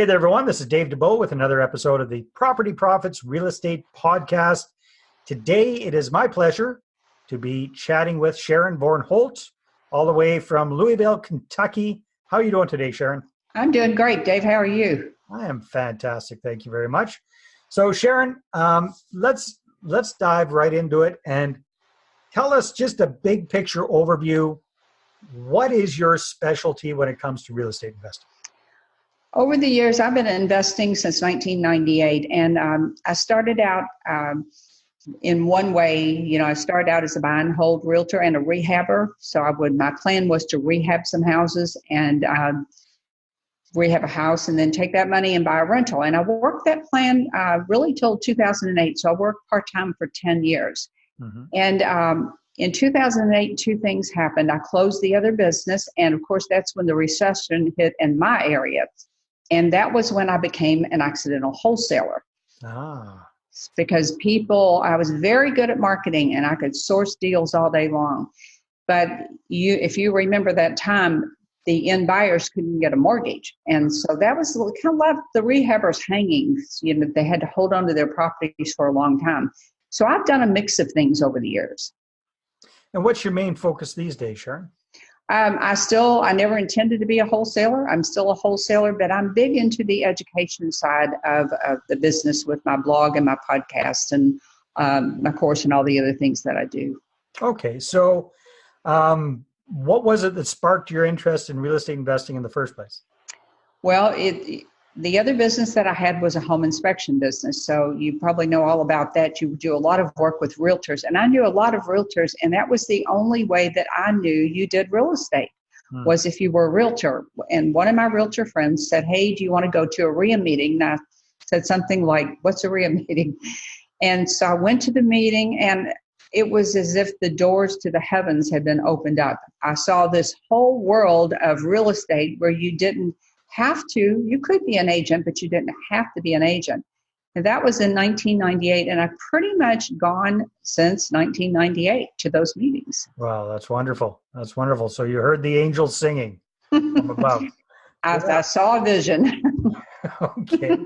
Hey there, everyone. This is Dave Dubeau with another episode of the Property Profits Real Estate Podcast. Today, it is my pleasure to be chatting with Sharon Vornholt, all the way from Louisville, Kentucky. How are you doing today, Sharon? I'm doing great, Dave. How are you? I am fantastic. Thank you very much. So, Sharon, let's dive right into it and tell us just a big picture overview. What is your specialty when it comes to real estate investing? Over the years, I've been investing since 1998, and I started out in one way. I started out as a buy and hold realtor and a rehabber. So my plan was to rehab some houses and rehab a house and then take that money and buy a rental. And I worked that plan really till 2008. So I worked part-time for 10 years. Mm-hmm. And in 2008, two things happened. I closed the other business. And of course, that's when the recession hit in my area. And that was when I became an accidental wholesaler. Because I was very good at marketing and I could source deals all day long. But if you remember that time, the end buyers couldn't get a mortgage. And so that was kind of left the rehabbers hanging. They had to hold on to their properties for a long time. So I've done a mix of things over the years. And what's your main focus these days, Sharon? I never intended to be a wholesaler. I'm still a wholesaler, but I'm big into the education side of the business with my blog and my podcast and my course and all the other things that I do. Okay. So what was it that sparked your interest in real estate investing in the first place? Well, the other business that I had was a home inspection business. So you probably know all about that. You do a lot of work with realtors. And I knew a lot of realtors, and that was the only way that I knew you did real estate, was if you were a realtor. And one of my realtor friends said, "Hey, do you want to go to a RIA meeting?" And I said something like, "What's a RIA meeting?" And so I went to the meeting, and it was as if the doors to the heavens had been opened up. I saw this whole world of real estate where you could be an agent, but you didn't have to be an agent. And that was in 1998. And I've pretty much gone since 1998 to those meetings. Wow, that's wonderful. That's wonderful. So you heard the angels singing from above. I saw a vision. Okay.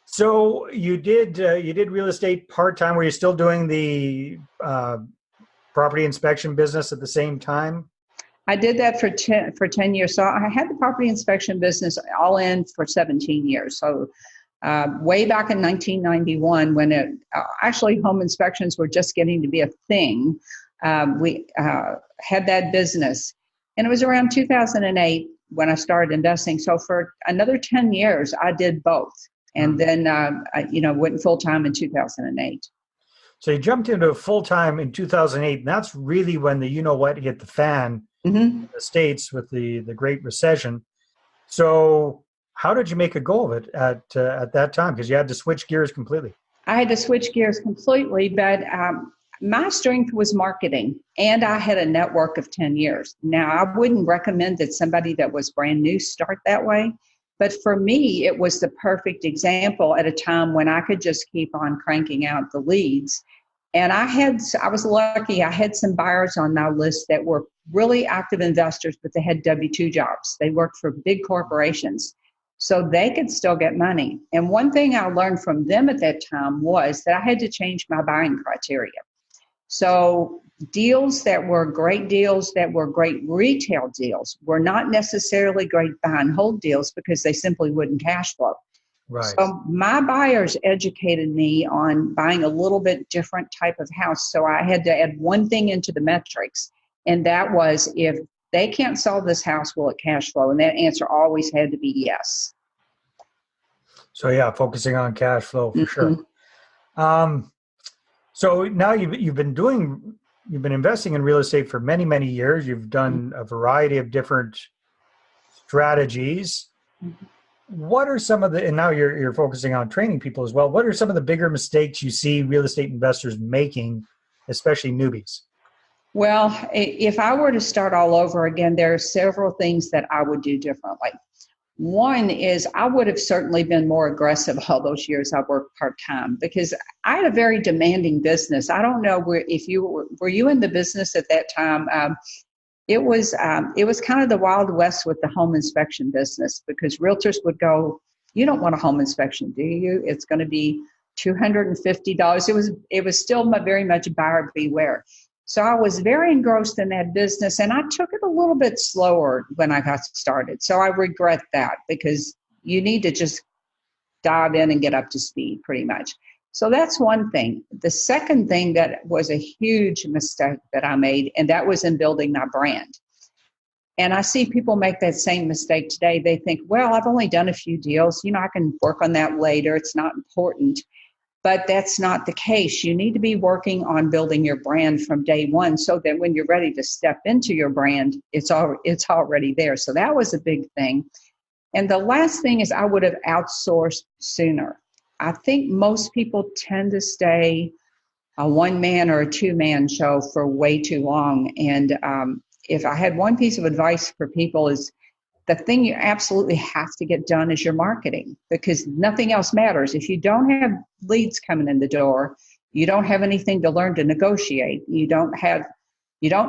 So you did real estate part-time. Were you still doing the property inspection business at the same time? I did that for 10 years. So I had the property inspection business all in for 17 years. So way back in 1991, when actually home inspections were just getting to be a thing, we had that business. And it was around 2008 when I started investing. So for another 10 years, I did both. And then, went full-time in 2008. So you jumped into full-time in 2008. And that's really when the hit the fan. Mm-hmm. In the States with the Great Recession. So how did you make a go of it at that time? Because you had to switch gears completely. I had to switch gears completely, but my strength was marketing, and I had a network of 10 years. Now, I wouldn't recommend that somebody that was brand new start that way, but for me, it was the perfect example at a time when I could just keep on cranking out the leads. And I was lucky. I had some buyers on my list that were really active investors, but they had W-2 jobs. They worked for big corporations, so they could still get money. And one thing I learned from them at that time was that I had to change my buying criteria. So deals that were great deals, that were great retail deals, were not necessarily great buy and hold deals because they simply wouldn't cash flow. Right. So my buyers educated me on buying a little bit different type of house. So I had to add one thing into the metrics, and that was, if they can't sell this house, will it cash flow? And that answer always had to be yes. So yeah, focusing on cash flow for sure. So now you've been investing in real estate for many, many years. You've done a variety of different strategies. Mm-hmm. What are some of and now you're focusing on training people as well. What are some of the bigger mistakes you see real estate investors making, especially newbies? Well, if I were to start all over again, there are several things that I would do differently. One is I would have certainly been more aggressive all those years I worked part-time, because I had a very demanding business. I don't know if you were you in the business at that time. It was kind of the Wild West with the home inspection business, because realtors would go You don't want a home inspection, do you? It's going to be $250. It was still very much buyer beware. So I was very engrossed in that business, and I took it a little bit slower when I got started. So I regret that, because you need to just dive in and get up to speed pretty much. So that's one thing. The second thing that was a huge mistake that I made, and that was in building my brand. And I see people make that same mistake today. They think, well, I've only done a few deals. I can work on that later. It's not important. But that's not the case. You need to be working on building your brand from day one, so that when you're ready to step into your brand, it's already there. So that was a big thing. And the last thing is, I would have outsourced sooner. I think most people tend to stay a one-man or a two-man show for way too long. And if I had one piece of advice for people, is the thing you absolutely have to get done is your marketing, because nothing else matters. If you don't have leads coming in the door, you don't have anything to learn to negotiate. You don't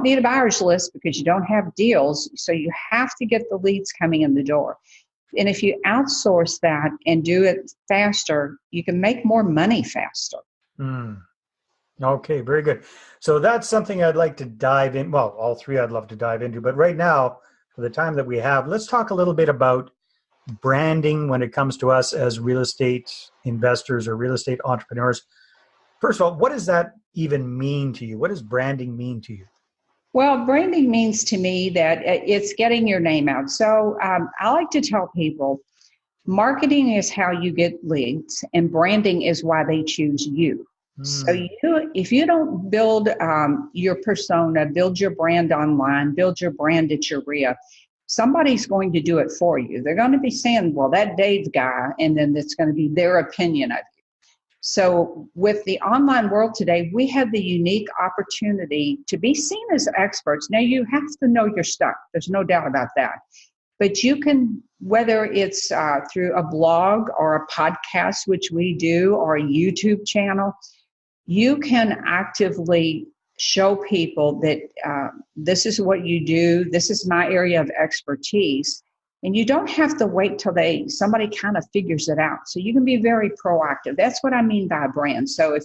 need a buyer's list because you don't have deals. So you have to get the leads coming in the door. And if you outsource that and do it faster, you can make more money faster. Okay, very good. So that's something I'd like to dive in. Well, all three I'd love to dive into. But right now, for the time that we have, let's talk a little bit about branding when it comes to us as real estate investors or real estate entrepreneurs. First of all, what does that even mean to you? What does branding mean to you? Well, branding means to me that it's getting your name out. So I like to tell people, marketing is how you get leads, and branding is why they choose you. So if you don't build your persona, build your brand online, build your brand at your RIA, somebody's going to do it for you. They're going to be saying, well, that Dave guy, and then it's going to be their opinion of you. So with the online world today, we have the unique opportunity to be seen as experts. Now, you have to know your stuff. There's no doubt about that. But you can, whether it's through a blog or a podcast, which we do, or a YouTube channel, you can actively show people that this is what you do, this is my area of expertise, and you don't have to wait till somebody kind of figures it out. So you can be very proactive. That's what I mean by a brand. So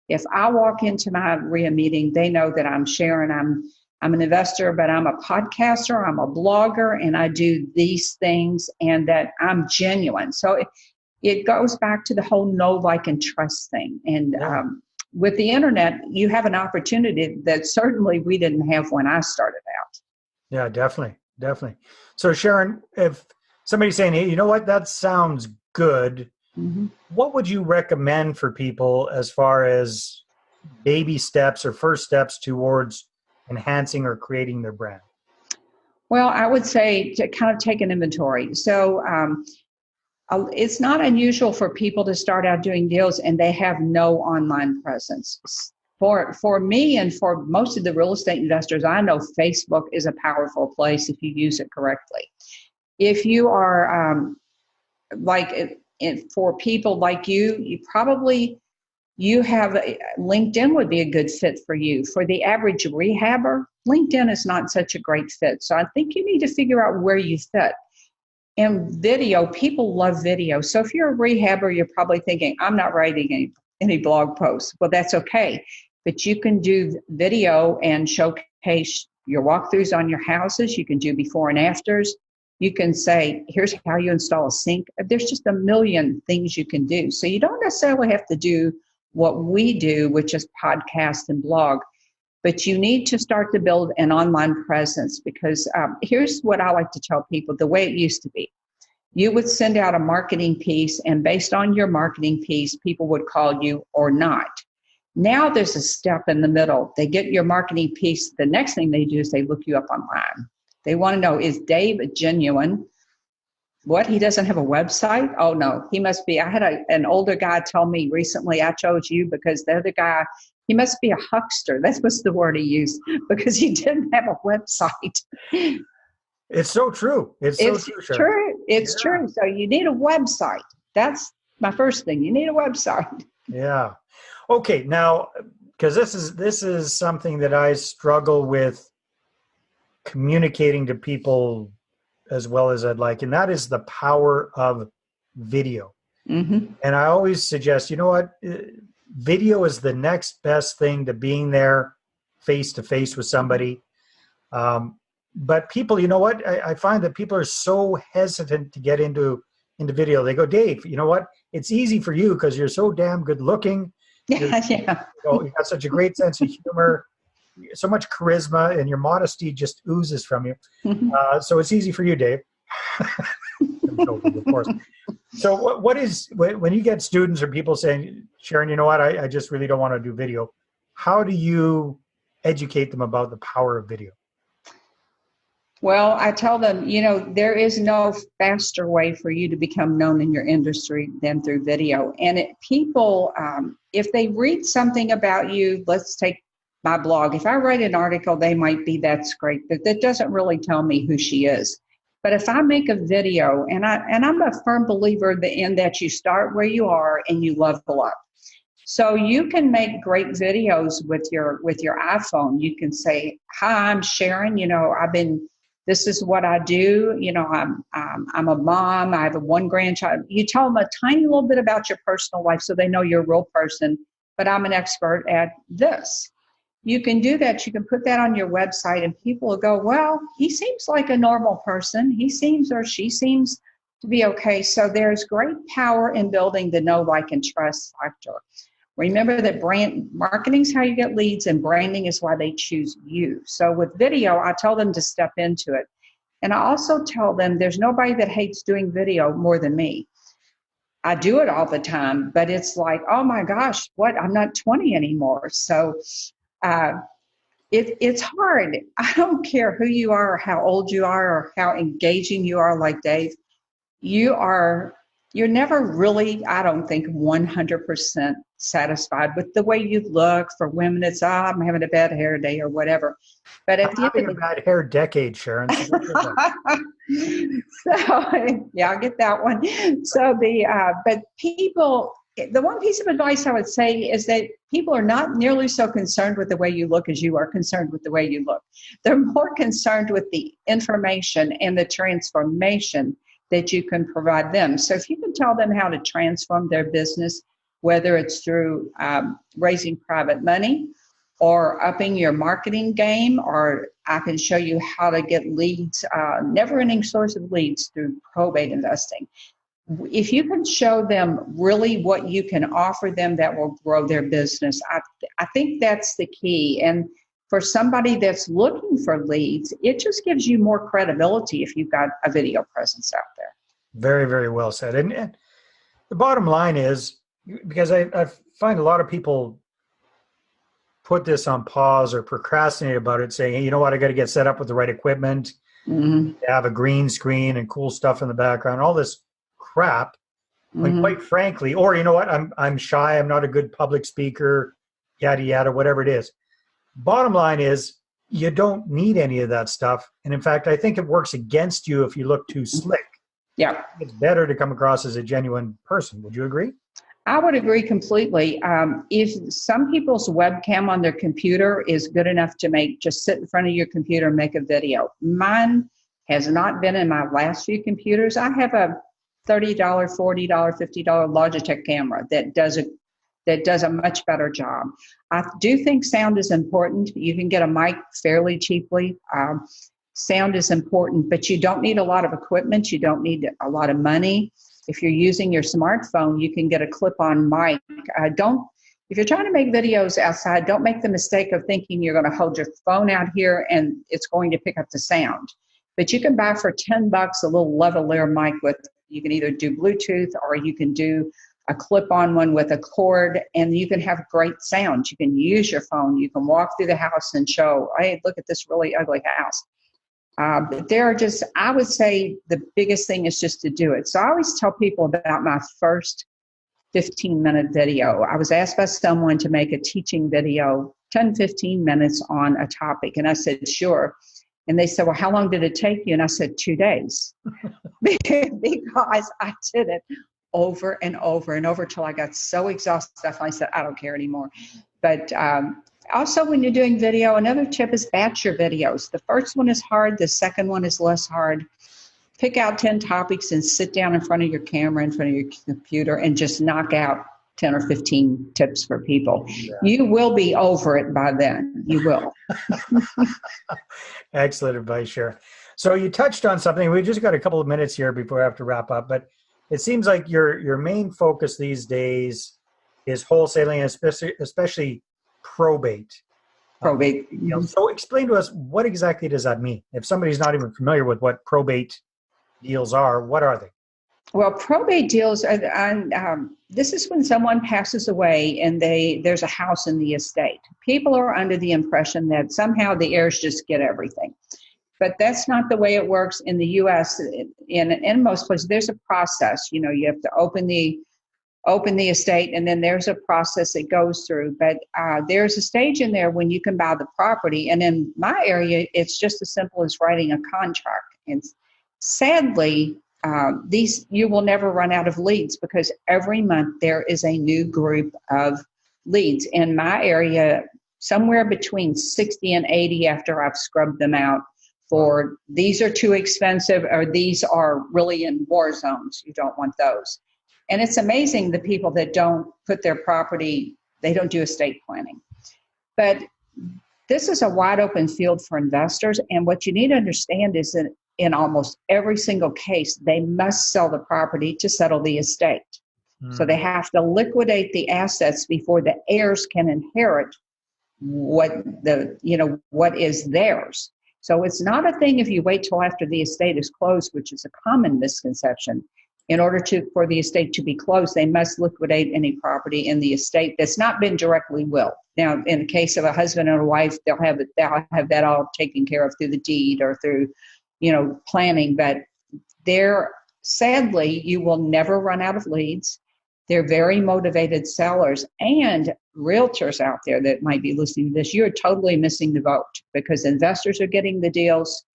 if I walk into my RIA meeting, they know that I'm Sharon, I'm an investor, but I'm a podcaster, I'm a blogger, and I do these things, and that I'm genuine. So it goes back to the whole know, like, and trust thing. And with the internet, you have an opportunity that certainly we didn't have when I started out. Yeah, definitely. So Sharon, if somebody's saying, hey, you know what, that sounds good, what would you recommend for people as far as baby steps or first steps towards enhancing or creating their brand? Well, I would say to kind of take an inventory. So it's not unusual for people to start out doing deals and they have no online presence. For me and for most of the real estate investors, I know Facebook is a powerful place if you use it correctly. If you are for people like you have LinkedIn would be a good fit for you. For the average rehabber, LinkedIn is not such a great fit. So I think you need to figure out where you fit. And video, people love video. So if you're a rehabber, you're probably thinking, I'm not writing any blog posts. Well, that's okay. But you can do video and showcase your walkthroughs on your houses. You can do before and afters. You can say, here's how you install a sink. There's just a million things you can do. So you don't necessarily have to do what we do, which is podcast and blog. But you need to start to build an online presence, because here's what I like to tell people, the way it used to be. You would send out a marketing piece, and based on your marketing piece, people would call you or not. Now there's a step in the middle. They get your marketing piece. The next thing they do is they look you up online. They want to know, is Dave genuine? What, he doesn't have a website? Oh, no, he must be. I had an older guy tell me recently, I chose you because the other guy, he must be a huckster. That was the word he used, because he didn't have a website. It's so true. It's so true. It's true. So you need a website. That's my first thing. You need a website. Yeah. Okay. Now, because this is something that I struggle with communicating to people as well as I'd like, and that is the power of video. Mm-hmm. And I always suggest, you know what, video is the next best thing to being there face to face with somebody. But people, you know what, I find that people are so hesitant to get into video. They go, Dave, you know what, it's easy for you because you're so damn good looking. Yeah. You got such a great sense of humor, so much charisma, and your modesty just oozes from you. So it's easy for you, Dave. I'm joking, of course. So what is, when you get students or people saying, Sharon, you know what, I just really don't want to do video, how do you educate them about the power of video? Well, I tell them, there is no faster way for you to become known in your industry than through video. And people, if they read something about you, let's take my blog. If I write an article, they might be, that's great, but that doesn't really tell me who she is. But if I make a video, and I'm a firm believer in that you start where you are and you level up. So you can make great videos with your iPhone. You can say, "Hi, I'm Sharon. This is what I do. I'm a mom. I have one grandchild." You tell them a tiny little bit about your personal life so they know you're a real person, but I'm an expert at this. You can do that. You can put that on your website and people will go, well, he seems like a normal person. He seems or she seems to be okay. So there's great power in building the know, like, and trust factor. Remember that brand marketing is how you get leads and branding is why they choose you. So with video, I tell them to step into it. And I also tell them there's nobody that hates doing video more than me. I do it all the time, but it's like, oh my gosh, I'm not 20 anymore. So it's hard. I don't care who you are or how old you are or how engaging you are, like Dave. You're never really, I don't think, 100% satisfied with the way you look. For women, it's, I'm having a bad hair day or whatever. But at I'm having a bad hair decade, Sharon. So yeah, I'll get that one. So but people, the one piece of advice I would say is that people are not nearly so concerned with the way you look as you are concerned with the way you look. They're more concerned with the information and the transformation that you can provide them. So if you can tell them how to transform their business, whether it's through raising private money or upping your marketing game, or I can show you how to get leads, never-ending source of leads through probate investing. If you can show them really what you can offer them that will grow their business, I think that's the key. And for somebody that's looking for leads, it just gives you more credibility if you've got a video presence out there. Very, very well said. And the bottom line is, because I find a lot of people put this on pause or procrastinate about it, saying, hey, you know what, I got to get set up with the right equipment, have a green screen and cool stuff in the background, all this crap. When quite frankly, or you know what, I'm shy, I'm not a good public speaker, yada yada, whatever it is. Bottom line is, you don't need any of that stuff. And in fact, I think it works against you if you look too slick. Yeah. It's better to come across as a genuine person. Would you agree? I would agree completely. If some people's webcam on their computer is good enough to just sit in front of your computer and make a video. Mine has not been in my last few computers. I have a $30, $40, $50 Logitech camera that does a much better job. I do think sound is important. You can get a mic fairly cheaply. Sound is important, but you don't need a lot of equipment. You don't need a lot of money. If you're using your smartphone, you can get a clip-on mic. If you're trying to make videos outside, don't make the mistake of thinking you're going to hold your phone out here and it's going to pick up the sound. But you can buy for $10 a little lavalier mic you can either do Bluetooth or you can do a clip-on one with a cord, and you can have great sound. You can use your phone. You can walk through the house and show, hey, look at this really ugly house. But I would say the biggest thing is just to do it. So I always tell people about my first 15-minute video. I was asked by someone to make a teaching video, 10, 15 minutes on a topic. And I said, sure. And they said, well, how long did it take you? And I said, 2 days. Because I did it over and over and over till I got so exhausted. I finally said, I don't care anymore. But also, when you're doing video, another tip is batch your videos. The first one is hard. The second one is less hard. pick out 10 topics and sit down in front of your camera, in front of your computer, and just knock out 10 or 15 tips for people. Yeah. You will be over it by then. You will. Excellent advice, Sharon. So you touched on something. We just got a couple of minutes here before I have to wrap up, but it seems like your main focus these days is wholesaling, especially probate. Probate. So explain to us, what exactly does that mean? If somebody's not even familiar with what probate deals are, what are they? Well, probate deals are, this is when someone passes away and there's a house in the estate. People are under the impression that somehow the heirs just get everything. But that's not the way it works in the U.S. In most places, there's a process. You have to open the estate, and then there's a process it goes through. But there's a stage in there when you can buy the property. And in my area, it's just as simple as writing a contract. And sadly, you will never run out of leads, because every month there is a new group of leads. In my area, somewhere between 60 and 80 after I've scrubbed them out for these are too expensive, or these are really in war zones. You don't want those. And it's amazing the people that don't put their property, they don't do estate planning. But this is a wide open field for investors. And what you need to understand is that in almost every single case, they must sell the property to settle the estate. So they have to liquidate the assets before the heirs can inherit what is theirs. So it's not a thing if you wait till after the estate is closed, which is a common misconception. In order for the estate to be closed, they must liquidate any property in the estate that's not been directly willed. Now, in the case of a husband and a wife, they'll have that all taken care of through the deed or through, planning. But sadly, you will never run out of leads. They're very motivated sellers, and realtors out there that might be listening to this, you're totally missing the boat, because investors are getting the deals,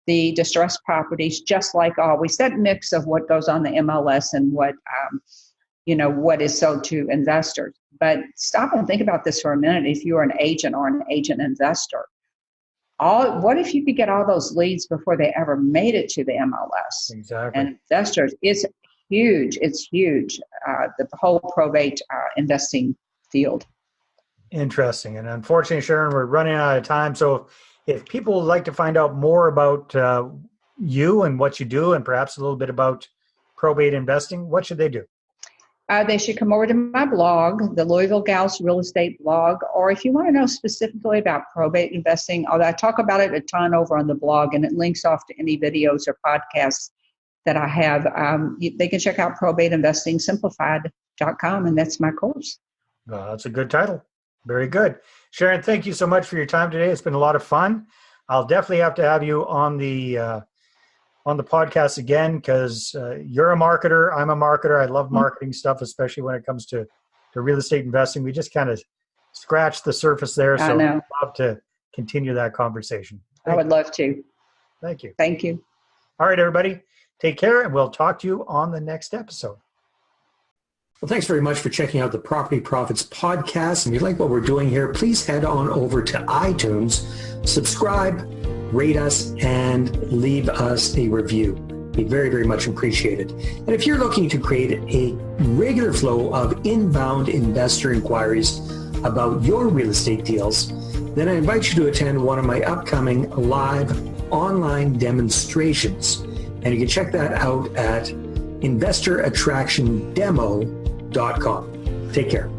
the distressed properties, just like always. That mix of what goes on the MLS and what is sold to investors. But stop and think about this for a minute. If you're an agent or an agent investor, what if you could get all those leads before they ever made it to the MLS? Exactly. And investors, it's huge. It's huge. The whole probate investing field. Interesting. And unfortunately, Sharon, we're running out of time. So if people would like to find out more about you and what you do, and perhaps a little bit about probate investing, what should they do? They should come over to my blog, the Louisville Gals Real Estate blog, or if you want to know specifically about probate investing, I talk about it a ton over on the blog, and it links off to any videos or podcasts that I have. They can check out probateinvestingsimplified.com, and that's my course. Well, that's a good title. Very good. Sharon, thank you so much for your time today. It's been a lot of fun. I'll definitely have to have you on the podcast again, because you're a marketer. I'm a marketer. I love marketing stuff, especially when it comes to real estate investing. We just kind of scratched the surface there. So I'd love to continue that conversation. I would love to. Thank you. Thank you. All right, everybody. Take care, and we'll talk to you on the next episode. Well, thanks very much for checking out the Property Profits podcast. If you like what we're doing here, please head on over to iTunes, subscribe, rate us, and leave us a review. Be very, very much appreciated. And if you're looking to create a regular flow of inbound investor inquiries about your real estate deals, then I invite you to attend one of my upcoming live online demonstrations. And you can check that out at investorattractiondemo.com. Take care.